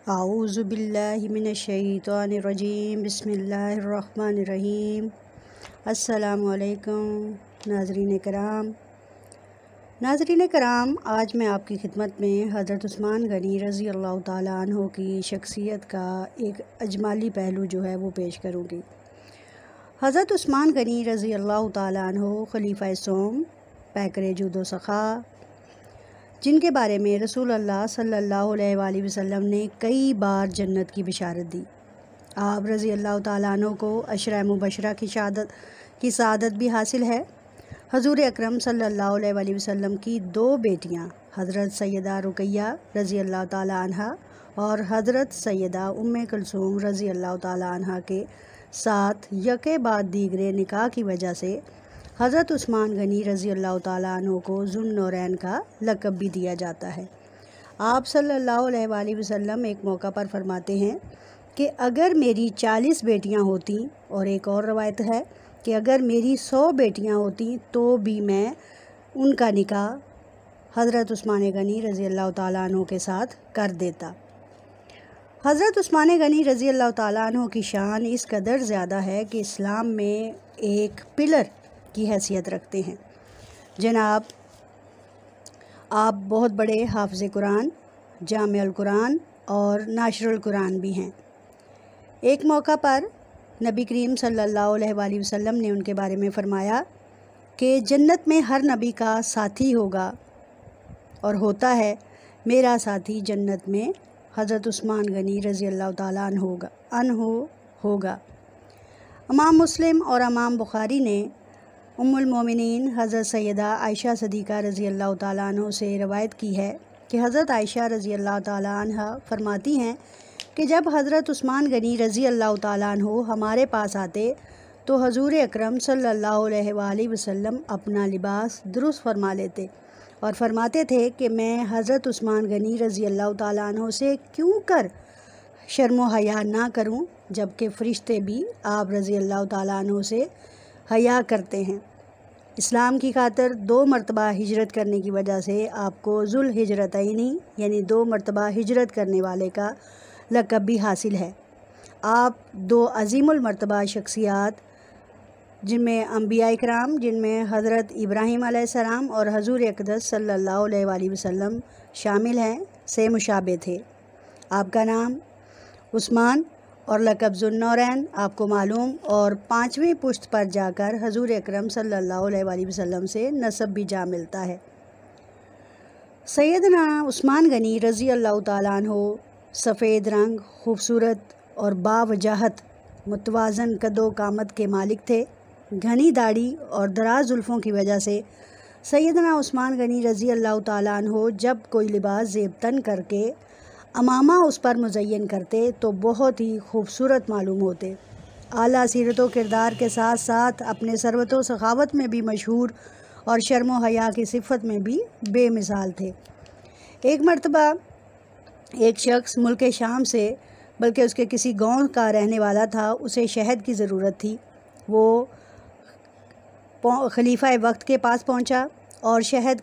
اعوذ باللہ من الشیطان الرجیم بسم اللہ الرحمن الرحیم۔ السلام علیکم ناظرین کرام، آج میں آپ کی خدمت میں حضرت عثمان غنی رضی اللہ تعالیٰ عنہ کی شخصیت کا ایک اجمالی پہلو جو ہے وہ پیش کروں گی۔ حضرت عثمان غنی رضی اللہ تعالیٰ عنہ خلیفہ سوم، پیکر جود و سخا، جن کے بارے میں رسول اللہ صلی اللہ علیہ وآلہ وسلم نے کئی بار جنت کی بشارت دی۔ آپ رضی اللہ تعالیٰ عنہ کو عشرہ مبشرہ کی سعادت بھی حاصل ہے۔ حضور اکرم صلی اللہ علیہ وآلہ وسلم کی دو بیٹیاں حضرت سیدہ رقیہ رضی اللہ تعالیٰ عنہ اور حضرت سیدہ ام کلثوم رضی اللہ تعالیٰ عنہ کے ساتھ یکے بعد دیگرے نکاح کی وجہ سے حضرت عثمان غنی رضی اللہ تعالیٰ عنہ کو ذو النورین کا لقب بھی دیا جاتا ہے۔ آپ صلی اللہ علیہ وآلہ وسلم ایک موقع پر فرماتے ہیں کہ اگر میری 40 بیٹیاں ہوتیں، اور ایک اور روایت ہے کہ اگر میری 100 بیٹیاں ہوتیں تو بھی میں ان کا نکاح حضرت عثمان غنی رضی اللہ تعالیٰ عنہ کے ساتھ کر دیتا۔ حضرت عثمان غنی رضی اللہ تعالیٰ عنہ کی شان اس قدر زیادہ ہے کہ اسلام میں ایک پلر کی حیثیت رکھتے ہیں۔ جناب، آپ بہت بڑے حافظ قرآن، جامع القرآن اور ناشر القرآن بھی ہیں۔ ایک موقع پر نبی کریم صلی اللہ علیہ وآلہ وسلم نے ان کے بارے میں فرمایا کہ جنت میں ہر نبی کا ساتھی ہوگا اور ہوتا ہے، میرا ساتھی جنت میں حضرت عثمان غنی رضی اللہ تعالیٰ عنہ ہوگا۔ امام مسلم اور امام بخاری نے ام المومنین حضرت سیدہ عائشہ صدیقہ رضی اللہ تعالیٰ عنہ سے روایت کی ہے کہ حضرت عائشہ رضی اللہ تعالیٰ عنہ فرماتی ہیں کہ جب حضرت عثمان غنی رضی اللہ تعالیٰ عنہ ہمارے پاس آتے تو حضور اکرم صلی اللہ علیہ وآلہ وسلم اپنا لباس درست فرما لیتے اور فرماتے تھے کہ میں حضرت عثمان غنی رضی اللہ تعالیٰ عنہ سے کیوں کر شرم و حیا نہ کروں، جبکہ فرشتے بھی آپ رضی اللہ تعالیٰ عنہ سے حیا کرتے ہیں۔ اسلام کی خاطر 2 مرتبہ ہجرت کرنے کی وجہ سے آپ کو ذو الہجرتین یعنی 2 مرتبہ ہجرت کرنے والے کا لقب بھی حاصل ہے۔ آپ 2 عظیم المرتبہ شخصیات، جن میں انبیاء کرام، جن میں حضرت ابراہیم علیہ السلام اور حضور اقدس صلی اللہ علیہ وآلہ وسلم شامل ہیں، سے مشابہ تھے۔ آپ کا نام عثمان اور لقب ذو النورین آپ کو معلوم، اور 5ویں پشت پر جا کر حضور اکرم صلی اللہ علیہ وآلہ وسلم سے نسب بھی جا ملتا ہے۔ سیدنا عثمان غنی رضی اللہ تعالیٰ عنہ سفید رنگ، خوبصورت اور باوجاہت متوازن قد و قامت کے مالک تھے۔ گھنی داڑھی اور دراز زلفوں کی وجہ سے سیدنا عثمان غنی رضی اللہ تعالیٰ عنہ جب کوئی لباس زیب تن کر کے امامہ اس پر مزین کرتے تو بہت ہی خوبصورت معلوم ہوتے۔ اعلیٰ سیرت و کردار کے ساتھ ساتھ اپنے ثروت و سخاوت میں بھی مشہور اور شرم و حیا کی صفت میں بھی بے مثال تھے۔ ایک مرتبہ ایک شخص ملک شام سے، بلکہ اس کے کسی گاؤں کا رہنے والا تھا، اسے شہد کی ضرورت تھی۔ وہ خلیفہ وقت کے پاس پہنچا اور شہد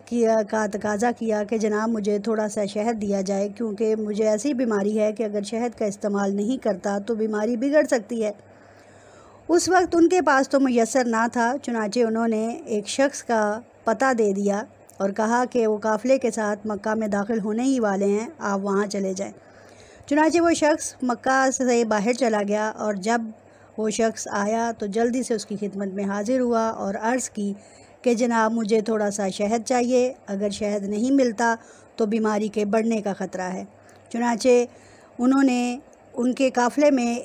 کا تقاضا کیا کہ جناب مجھے تھوڑا سا شہد دیا جائے، کیونکہ مجھے ایسی بیماری ہے کہ اگر شہد کا استعمال نہیں کرتا تو بیماری بگڑ سکتی ہے۔ اس وقت ان کے پاس تو میسر نہ تھا، چنانچہ انہوں نے ایک شخص کا پتہ دے دیا اور کہا کہ وہ قافلے کے ساتھ مکہ میں داخل ہونے ہی والے ہیں، آپ وہاں چلے جائیں۔ چنانچہ وہ شخص مکہ سے باہر چلا گیا، اور جب وہ شخص آیا تو جلدی سے اس کی خدمت میں حاضر ہوا اور عرض کی کہ جناب مجھے تھوڑا سا شہد چاہیے، اگر شہد نہیں ملتا تو بیماری کے بڑھنے کا خطرہ ہے۔ چنانچہ انہوں نے ان کے قافلے میں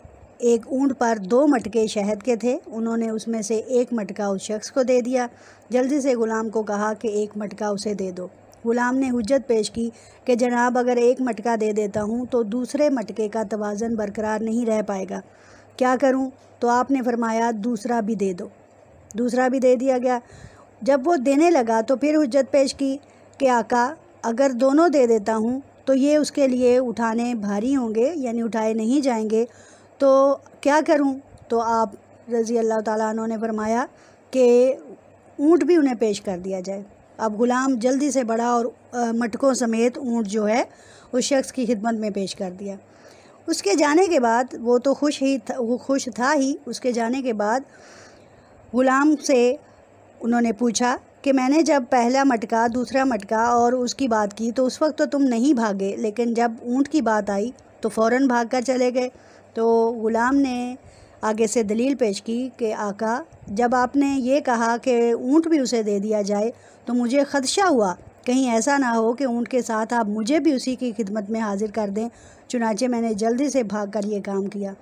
ایک اونٹ پر 2 مٹکے شہد کے تھے، انہوں نے اس میں سے 1 مٹکا اس شخص کو دے دیا۔ جلدی سے غلام کو کہا کہ 1 مٹکا اسے دے دو۔ غلام نے حجت پیش کی کہ جناب اگر 1 مٹکا دے دیتا ہوں تو دوسرے مٹکے کا توازن برقرار نہیں رہ پائے گا، کیا کروں؟ تو آپ نے فرمایا دوسرا بھی دے دو۔ دوسرا بھی دے دیا گیا۔ جب وہ دینے لگا تو پھر حجت پیش کی کہ آقا اگر دونوں دے دیتا ہوں تو یہ اس کے لیے اٹھانے بھاری ہوں گے، یعنی اٹھائے نہیں جائیں گے، تو کیا کروں؟ تو آپ رضی اللہ تعالیٰ عنہ نے فرمایا کہ اونٹ بھی انہیں پیش کر دیا جائے۔ اب غلام جلدی سے بڑھا اور مٹکوں سمیت اونٹ جو ہے اس شخص کی خدمت میں پیش کر دیا۔ اس کے جانے کے بعد وہ تو خوش تھا ہی۔ اس کے جانے کے بعد غلام سے انہوں نے پوچھا کہ میں نے جب پہلا مٹکا، دوسرا مٹکا اور اس کی بات کی تو اس وقت تو تم نہیں بھاگے، لیکن جب اونٹ کی بات آئی تو فوراً بھاگ کر چلے گئے۔ تو غلام نے آگے سے دلیل پیش کی کہ آقا، جب آپ نے یہ کہا کہ اونٹ بھی اسے دے دیا جائے تو مجھے خدشہ ہوا کہیں ایسا نہ ہو کہ اونٹ کے ساتھ آپ مجھے بھی اسی کی خدمت میں حاضر کر دیں، چنانچہ میں نے جلدی سے بھاگ کر یہ کام کیا۔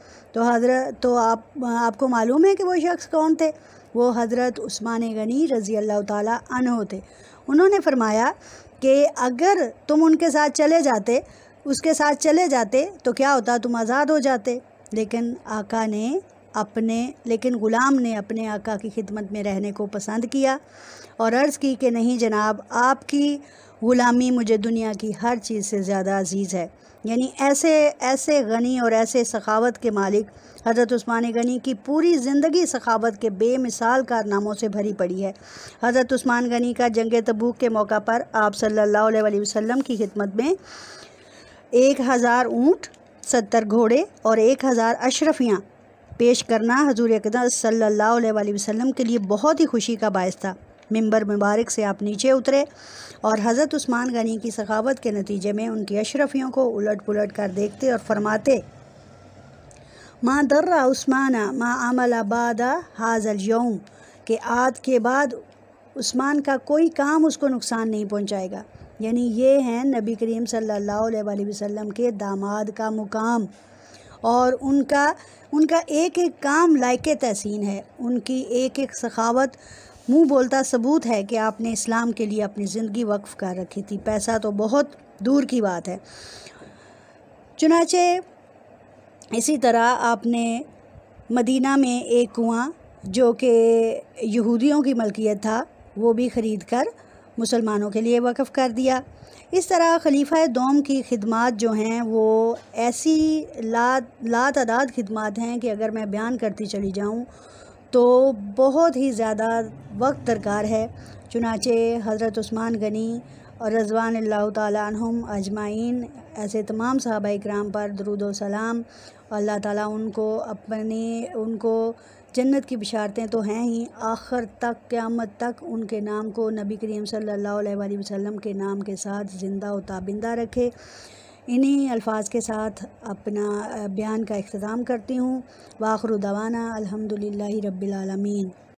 تو آپ کو معلوم ہے کہ وہ شخص کون تھے؟ وہ حضرت عثمان غنی رضی اللہ تعالیٰ عنہ تھے۔ انہوں نے فرمایا کہ اگر تم ان کے ساتھ چلے جاتے، اس کے ساتھ چلے جاتے تو کیا ہوتا، تم آزاد ہو جاتے، لیکن غلام نے اپنے آقا کی خدمت میں رہنے کو پسند کیا اور عرض کی کہ نہیں جناب، آپ کی غلامی مجھے دنیا کی ہر چیز سے زیادہ عزیز ہے۔ یعنی ایسے غنی اور ایسے سخاوت کے مالک حضرت عثمان غنی کی پوری زندگی سخاوت کے بے مثال کارناموں سے بھری پڑی ہے۔ حضرت عثمان غنی کا جنگ تبوک کے موقع پر آپ صلی اللہ علیہ وسلم کی خدمت میں 1000 اونٹ، 70 گھوڑے اور 1000 اشرفیاں پیش کرنا حضور اقدس صلی اللہ علیہ وسلم کے لیے بہت ہی خوشی کا باعث تھا۔ ممبر مبارک سے آپ نیچے اترے اور حضرت عثمان غنی کی سخاوت کے نتیجے میں ان کی اشرفیوں کو الٹ پلٹ کر دیکھتے اور فرماتے، ما در عثمان ما عمل بعد هذا اليوم، کہ آج کے بعد عثمان کا کوئی کام اس کو نقصان نہیں پہنچائے گا۔ یعنی یہ ہیں نبی کریم صلی اللہ علیہ وسلم کے داماد کا مقام، اور ان کا ایک ایک کام لائق تحسین ہے۔ ان کی ایک ایک سخاوت منہ بولتا ثبوت ہے کہ آپ نے اسلام کے لیے اپنی زندگی وقف کر رکھی تھی، پیسہ تو بہت دور کی بات ہے۔ چنانچہ اسی طرح آپ نے مدینہ میں ایک کنواں جو کہ یہودیوں کی ملکیت تھا وہ بھی خرید کر مسلمانوں کے لیے وقف کر دیا۔ اس طرح خلیفہ دوم کی خدمات جو ہیں وہ ایسی لاتعداد خدمات ہیں کہ اگر میں بیان کرتی چلی جاؤں تو بہت ہی زیادہ وقت درکار ہے۔ چنانچہ حضرت عثمان غنی اور رضوان اللہ تعالیٰ عنہم اجمعین، ایسے تمام صحابہ اکرام پر درود و سلام، اللہ تعالیٰ ان کو جنت کی بشارتیں تو ہیں ہی، آخر تک قیامت تک ان کے نام کو نبی کریم صلی اللہ علیہ وسلم کے نام کے ساتھ زندہ و تابندہ رکھے۔ انہی الفاظ کے ساتھ اپنا بیان کا اختتام کرتی ہوں۔ وآخر دعوانا الحمدللہ رب العالمین۔